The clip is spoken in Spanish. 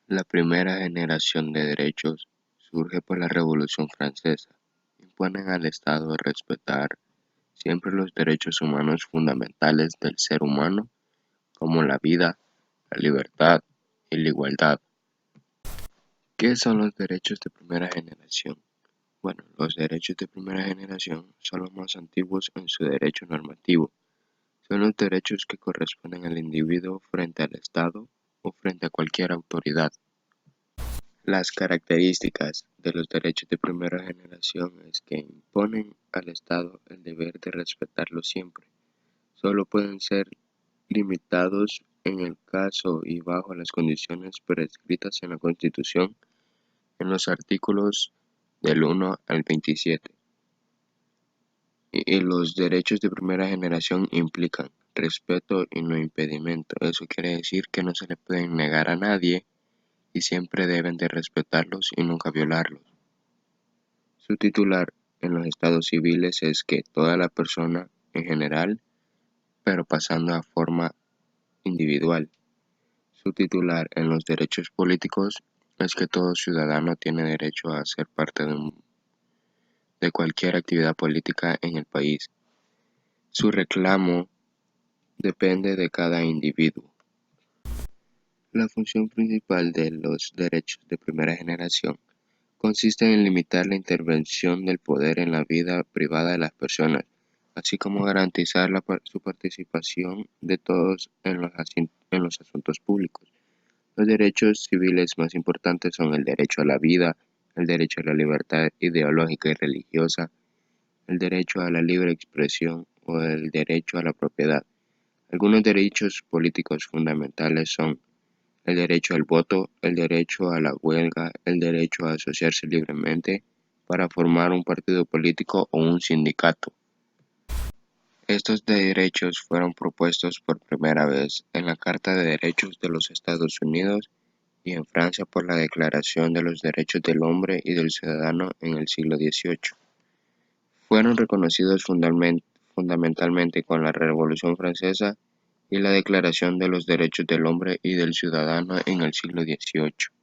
La primera generación de derechos surge por la Revolución Francesa. Imponen al Estado respetar siempre los derechos humanos fundamentales del ser humano, como la vida, la libertad y la igualdad. ¿Qué son los derechos de primera generación? Bueno, los derechos de primera generación son los más antiguos en su derecho normativo. Son los derechos que corresponden al individuo frente al Estado o frente a cualquier autoridad. Las características de los derechos de primera generación es que imponen al Estado el deber de respetarlos siempre. Solo pueden ser limitados en el caso y bajo las condiciones prescritas en la Constitución en los artículos del 1 al 27. Y los derechos de primera generación implican respeto y no impedimento. Eso quiere decir que no se le pueden negar a nadie y siempre deben de respetarlos y nunca violarlos. Su titular en los estados civiles es que toda la persona en general, pero pasando a forma individual. Su titular en los derechos políticos es que todo ciudadano tiene derecho a ser parte de cualquier actividad política en el país. Su reclamo depende de cada individuo. La función principal de los derechos de primera generación consiste en limitar la intervención del poder en la vida privada de las personas, así como garantizar su participación de todos en los asuntos públicos. Los derechos civiles más importantes son el derecho a la vida, el derecho a la libertad ideológica y religiosa, el derecho a la libre expresión o el derecho a la propiedad. Algunos derechos políticos fundamentales son el derecho al voto, el derecho a la huelga, el derecho a asociarse libremente para formar un partido político o un sindicato. Estos derechos fueron propuestos por primera vez en la Carta de Derechos de los Estados Unidos y en Francia por la Declaración de los Derechos del Hombre y del Ciudadano en el siglo XVIII. Fueron reconocidos fundamentalmente con la Revolución Francesa y la Declaración de los Derechos del Hombre y del Ciudadano en el siglo XVIII.